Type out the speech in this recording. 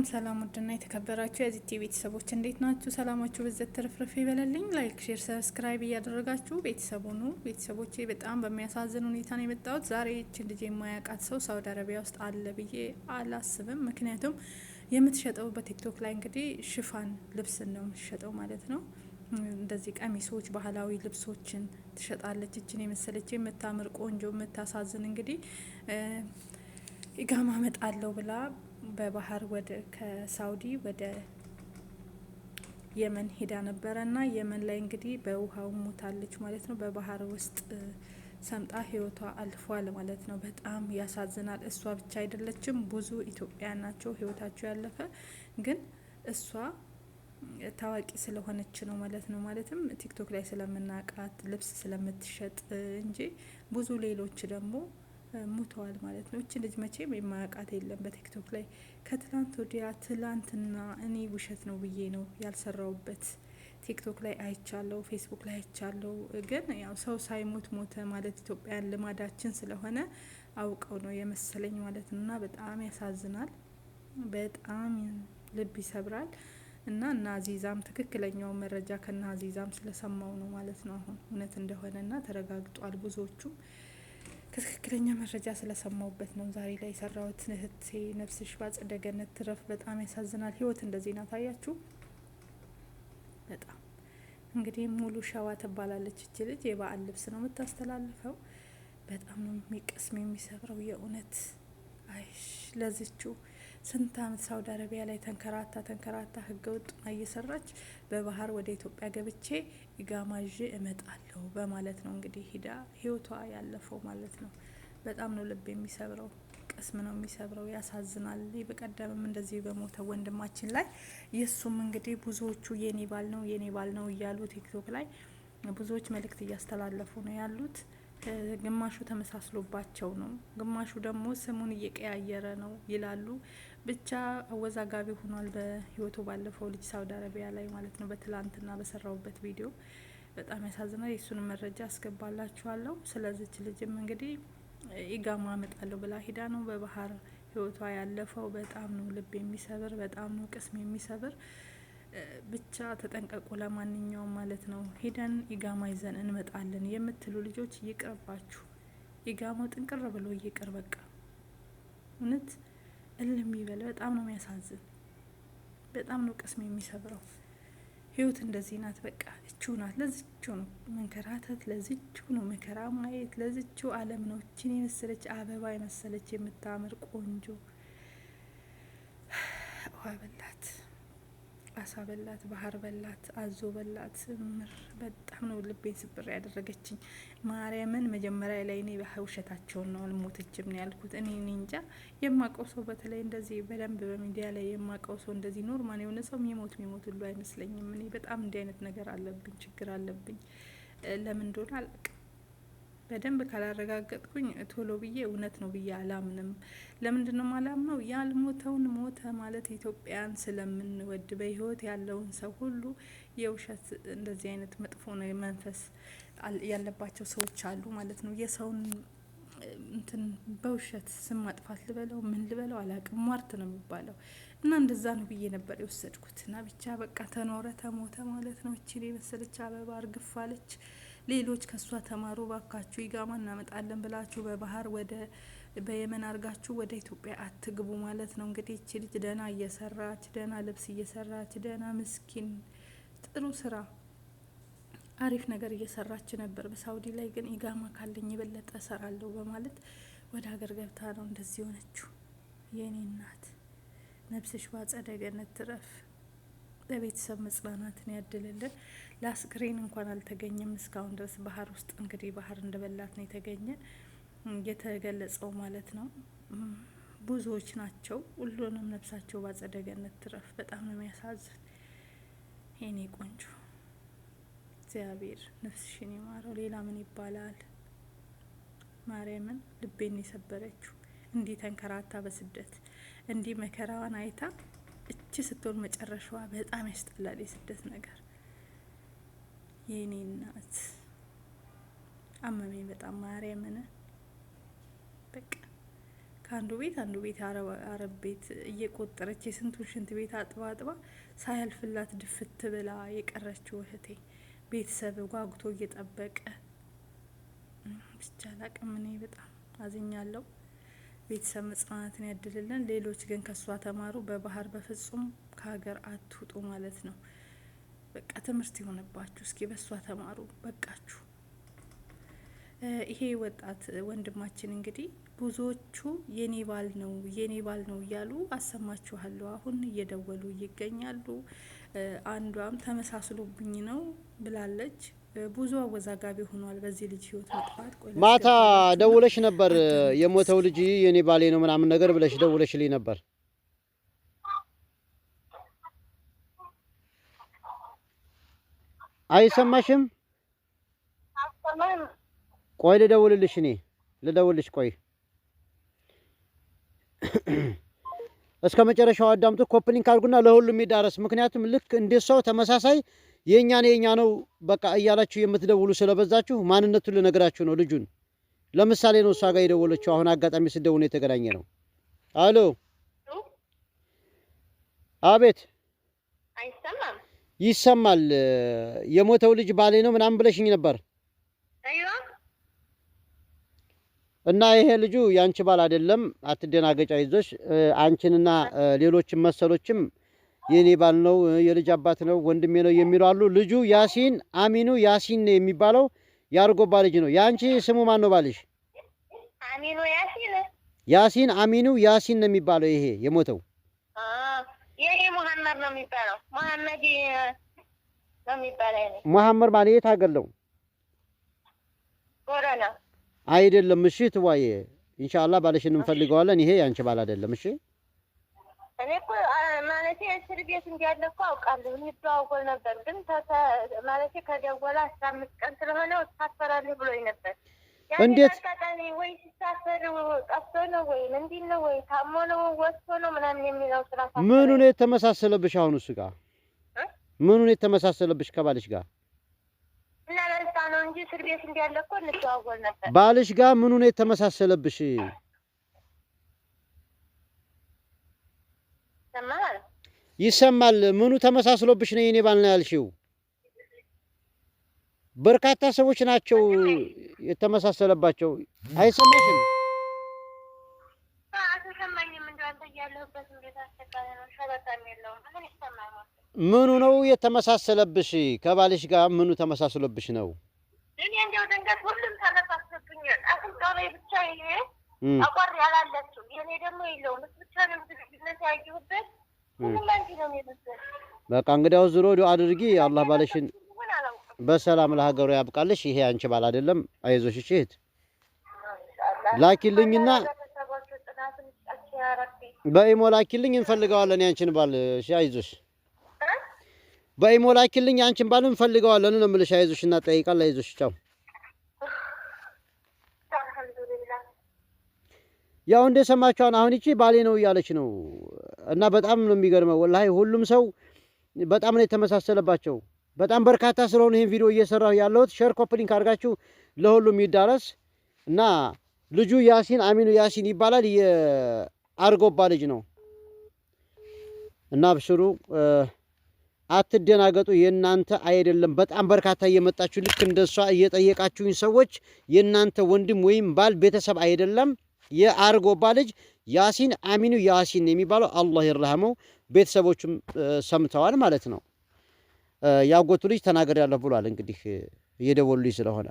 ሰላም ውድና የተከበራችሁ የዚህ ቲቪ ቤተሰቦች እንዴት ናችሁ? ሰላማችሁ በዘት ተረፍረፍ ይበለልኝ። ላይክ፣ ሼር፣ ሰብስክራይብ እያደረጋችሁ ቤተሰቡ ነው። ቤተሰቦቼ በጣም በሚያሳዝን ሁኔታ ነው የመጣሁት ዛሬ። እችን ልጅ የማያውቃት ሰው ሳውዲ አረቢያ ውስጥ አለ ብዬ አላስብም። ምክንያቱም የምትሸጠው በቲክቶክ ላይ እንግዲህ ሽፋን ልብስ ነው የምትሸጠው ማለት ነው። እንደዚህ ቀሚሶች፣ ባህላዊ ልብሶችን ትሸጣለች። እችን የመሰለች የምታምር ቆንጆ የምታሳዝን እንግዲህ ኢቃማ እመጣለሁ ብላ በባህር ወደ ከሳውዲ ወደ የመን ሄዳ ነበረና የመን ላይ እንግዲህ በውሃው ሞታለች ማለት ነው። በባህር ውስጥ ሰምጣ ህይወቷ አልፏል ማለት ነው። በጣም ያሳዝናል። እሷ ብቻ አይደለችም፣ ብዙ ኢትዮጵያውያን ናቸው ህይወታቸው ያለፈ። ግን እሷ ታዋቂ ስለሆነች ነው ማለት ነው። ማለትም ቲክቶክ ላይ ስለምናቃት ልብስ ስለምትሸጥ እንጂ ብዙ ሌሎች ደግሞ ሙተዋል ማለት ነው። እቺ ልጅ መቼም የማያውቃት የለም በቲክቶክ ላይ። ከትላንት ወዲያ ትላንትና እኔ ውሸት ነው ብዬ ነው ያልሰራውበት ቲክቶክ ላይ አይቻለሁ፣ ፌስቡክ ላይ አይቻለሁ። ግን ያው ሰው ሳይሞት ሞተ ማለት ኢትዮጵያን ልማዳችን ስለሆነ አውቀው ነው የመሰለኝ ማለት ነው። እና በጣም ያሳዝናል፣ በጣም ልብ ይሰብራል። እና አዚዛም ትክክለኛው መረጃ ከና አዚዛም ስለሰማው ነው ማለት ነው አሁን እውነት እንደሆነና ተረጋግጧል። ብዙዎቹም ከትክክለኛ መረጃ ስለሰማውበት ነው ዛሬ ላይ የሰራሁት። እህቴ ነፍስሽ በአጸደ ገነት ትረፍ። በጣም ያሳዝናል። ህይወት እንደዚህ ናት። አያችሁ። በጣም እንግዲህ ሙሉ ሸዋ ትባላለች እች ልጅ። የበዓል ልብስ ነው የምታስተላልፈው። በጣም ነው የሚቀስም የሚሰብረው የእውነት። አይሽ ለዝቹ ስንት አመት ሳውዲ አረቢያ ላይ ተንከራታ ህገ ወጥና እየሰራች በባህር ወደ ኢትዮጵያ ገብቼ ኢቃማ ይዤ እመጣለሁ በማለት ነው እንግዲህ ሂዳ ህይወቷ ያለፈው ማለት ነው። በጣም ነው ልብ የሚሰብረው፣ ቅስም ነው የሚሰብረው፣ ያሳዝናል። በቀደምም እንደዚህ በሞተ ወንድማችን ላይ የሱም እንግዲህ ብዙዎቹ የኔ ባል ነው እያሉ ቲክቶክ ላይ ብዙዎች መልእክት እያስተላለፉ ነው ያሉት። ግማሹ ተመሳስሎባቸው ነው፣ ግማሹ ደግሞ ስሙን እየቀያየረ ነው ይላሉ። ብቻ አወዛጋቢ ሆኗል በህይወቱ ባለፈው ልጅ ሳውዲ አረቢያ ላይ ማለት ነው። በትላንትና በሰራውበት ቪዲዮ በጣም ያሳዝናል። የሱን መረጃ አስገባላችኋለሁ። ስለዚች ልጅም እንግዲህ ኢቃማ እመጣለሁ ብላ ሂዳ ነው በባህር ህይወቷ ያለፈው። በጣም ነው ልብ የሚሰብር፣ በጣም ነው ቅስም የሚሰብር። ብቻ ተጠንቀቁ። ለማንኛውም ማለት ነው ሄደን ኢቃማ ይዘን እንመጣለን የምትሉ ልጆች ይቅርባችሁ። ኢቃማው ጥንቅር ብሎ ይቅር በቃ። እውነት እልም ይበል። በጣም ነው የሚያሳዝን፣ በጣም ነው ቅስም የሚሰብረው። ህይወት እንደዚህ ናት በቃ። እችው ናት። ለዚችው ነው መንከራተት፣ ለዚችው ነው መከራ ማየት፣ ለዚችው አለም ነው። እችን የመሰለች አበባ የመሰለች የምታምር ቆንጆ ውሃ በላት፣ አሳ በላት፣ ባህር በላት፣ አዞ በላት። ምር በጣም ነው ልቤን ስብር ያደረገችኝ ማርያምን። መጀመሪያ ላይ እኔ ውሸታቸውን ነው አልሞተችም ነው ያልኩት። እኔ እንጃ የማቀው ሰው በተለይ እንደዚህ በደንብ በሚዲያ ላይ የማቀው ሰው እንደዚህ ኖርማል የሆነ ሰው የሚሞት ሁሉ አይመስለኝም። እኔ በጣም እንዲህ አይነት ነገር አለብኝ፣ ችግር አለብኝ። ለምን እንደሆነ አላውቅም። በደንብ ካላረጋገጥኩኝ ቶሎ ብዬ እውነት ነው ብዬ አላምንም። ለምንድነው ማላምነው? ያልሞተውን ሞተ ማለት ኢትዮጵያን ስለምንወድ በህይወት ያለውን ሰው ሁሉ የውሸት እንደዚህ አይነት መጥፎ ነው መንፈስ ያለባቸው ሰዎች አሉ ማለት ነው። የሰውን እንትን በውሸት ስም ማጥፋት ልበለው ምን ልበለው አላውቅም። ሟርት ነው የሚባለው እና እንደዛ ነው ብዬ ነበር የወሰድኩት። እና ብቻ በቃ ተኖረ ተሞተ ማለት ነው። እቺ የመሰለች አበባ እርግፋለች። ሌሎች ከሷ ተማሩ ባካችሁ። ኢቃማ እናመጣለን ብላችሁ በባህር ወደ በየመን አርጋችሁ ወደ ኢትዮጵያ አትግቡ ማለት ነው። እንግዲህ እቺ ልጅ ደህና እየሰራች ደህና ልብስ እየሰራች ደህና ምስኪን ጥሩ ስራ አሪፍ ነገር እየሰራች ነበር በሳውዲ ላይ። ግን ኢቃማ ካለኝ የበለጠ እሰራለሁ በማለት ወደ ሀገር ገብታ ነው እንደዚህ ሆነችው። የኔ እናት ነፍስሽ በአጸደ ገነት ትረፍ። ለቤተሰብ መጽናናትን ያድልልን። ለአስክሬን እንኳን አልተገኘም እስካሁን ድረስ ባህር ውስጥ እንግዲህ ባህር እንደበላት ነው የተገለጸው ማለት ነው። ብዙዎች ናቸው። ሁሉንም ነፍሳቸው በአጸደ ገነት ትረፍ። በጣም ነው የሚያሳዝን። የኔ ቆንጆ እግዚአብሔር ነፍስሽን ይማረው። ሌላ ምን ይባላል? ማርያምን ልቤን የሰበረችው እንዲህ ተንከራታ በስደት እንዲህ መከራዋን አይታ እቺ ስትሆን መጨረሻዋ በጣም ያስጠላል። የስደት ነገር የኔ እናት አመመኝ በጣም ማርያምን። በቃ ከአንዱ ቤት አንዱ ቤት አረብ ቤት እየቆጠረች የስንቱን ሽንት ቤት አጥባ ሳያልፍላት ድፍት ብላ የቀረችው እህቴ ቤተሰብ ጓጉቶ እየጠበቀ ብቻ ላቅም። እኔ በጣም አዝኛለሁ። ቤተሰብ መጽናናትን ያድልልን። ሌሎች ግን ከሷ ተማሩ። በባህር በፍጹም ከሀገር አትውጡ ማለት ነው። በቃ ትምህርት ይሆንባችሁ። እስኪ በሷ ተማሩ። በቃችሁ። ይሄ ወጣት ወንድማችን እንግዲህ ብዙዎቹ የኔ ባል ነው እያሉ አሰማችኋለሁ። አሁን እየደወሉ ይገኛሉ። አንዷም ተመሳስሎብኝ ነው ብላለች። ብዙ አወዛጋቢ ሆኗል በዚህ ልጅ ህይወት መጥፋት። ማታ ደውለሽ ነበር የሞተው ልጅ የኔ ባሌ ነው ምናምን ነገር ብለሽ ደውለሽልኝ ነበር። አይሰማሽም? ቆይ ልደውልልሽ ቆይ እስከ መጨረሻው አዳምጡ። ኮፕሊንክ አድርጉና ለሁሉም ይዳረስ። ምክንያቱም ልክ እንደሷው ተመሳሳይ የኛ ነው በቃ እያላችሁ የምትደውሉ ስለበዛችሁ ማንነቱን ልነግራችሁ ነው። ልጁን ለምሳሌ ነው እሷ ጋር የደወለችው። አሁን አጋጣሚ ስደውል ነው የተገናኘ ነው። አሎ፣ አቤት። አይሰማም? ይሰማል። የሞተው ልጅ ባሌ ነው ምናምን ብለሽኝ ነበር። አይዋ እና ይሄ ልጁ ያንቺ ባል አይደለም። አትደናገጫ፣ ይዞሽ አንቺንና ሌሎችም መሰሎችም የኔ ባል ነው፣ የልጅ አባት ነው፣ ወንድሜ ነው የሚሉ አሉ። ልጁ ያሲን አሚኑ ያሲን ነው የሚባለው። ያርጎባ ልጅ ነው። ያንቺ ስሙ ማን ነው ባልሽ? አሚኑ ያሲን። ያሲን አሚኑ ያሲን ነው የሚባለው ይሄ የሞተው። ይሄ መሐመድ ነው የሚባለው። መሐመድ ነው የሚባለው። መሐመድ ማለት የት ሀገር ነው? ቦረና አይደለም። እሺ ትዋዬ ኢንሻአላህ ባልሽን እንፈልገዋለን። ይሄ ያንቺ ባል አይደለም። እሺ እኔ እኮ ማለቴ እስር ቤት እንዳለ እኮ አውቃለሁ። እንተዋወል ነበር ግን ማለቴ ከደወለ 15 ቀን ስለሆነ ታፈራለህ ብሎኝ ነበር። እንዴት አጋጣሚ ወይ ሲሳፈር ጠፍቶ ነው ወይ እንዲህ ነው ወይ ታሞ ነው ወጥቶ ነው ምናምን የሚለው ስራ ምኑ ነው የተመሳሰለብሽ? አሁን እሱ ጋር ምኑ ነው የተመሳሰለብሽ ከባልሽ ጋር? እና ለዛ ነው እንጂ እስር ቤት እንዳለ እኮ እንተዋወል ነበር። ባልሽ ጋር ምኑ ነው የተመሳሰለብሽ? ይሰማል። ምኑ ተመሳስሎብሽ ነው የኔ ባል ነው ያልሽው? በርካታ ሰዎች ናቸው የተመሳሰለባቸው። አይሰማሽም? ምኑ ነው የተመሳሰለብሽ? ከባልሽ ጋር ምኑ ተመሳስሎብሽ ነው? እኔ እንደው ድንገት ሁሉም ተመሳስሎብኛል። አፍንጫው ላይ ብቻ ይሄ አቋር ያላለችው የኔ ደግሞ የለውም። ብቻ ነው ድግነት ያየሁበት። ሁሉም አንቺ ነው የሚመስለው። በቃ እንግዲያው ዙሮ ዱአ አድርጊ። አላህ ባለሽን በሰላም ለሀገሩ ያብቃልሽ። ይሄ አንቺ ባል አይደለም። አይዞሽ እሺ እህት ላኪልኝና በኢሞ ላኪልኝ እንፈልገዋለን ያንቺን ባል። እሺ አይዞሽ በኢሞ ላኪልኝ ያንቺን ባል እንፈልገዋለን ነው የምልሽ። አይዞሽ እና ጠይቃል። አይዞሽ ቻው። ያው እንደሰማችኋን አሁን እቺ ባሌ ነው እያለች ነው እና በጣም ነው የሚገርመው ወላሂ። ሁሉም ሰው በጣም ነው የተመሳሰለባቸው። በጣም በርካታ ስለሆነ ይሄን ቪዲዮ እየሰራሁ ያለሁት ሼር ኮፕሊንክ አድርጋችሁ ለሁሉም ይዳረስ እና ልጁ ያሲን አሚኑ ያሲን ይባላል። የአርጎባ ልጅ ነው እና አብሽሩ፣ አትደናገጡ። የናንተ አይደለም። በጣም በርካታ እየመጣችሁ ልክ እንደሷ እየጠየቃችሁኝ ሰዎች የናንተ ወንድም ወይም ባል ቤተሰብ አይደለም። የአርጎባ ልጅ ያሲን አሚኑ ያሲን የሚባለው አላህ ይርሐመው። ቤተሰቦቹም ሰምተዋል ማለት ነው። ያጎቱ ልጅ ተናገር ያለሁ ብሏል። እንግዲህ እየደወሉልኝ ስለሆነ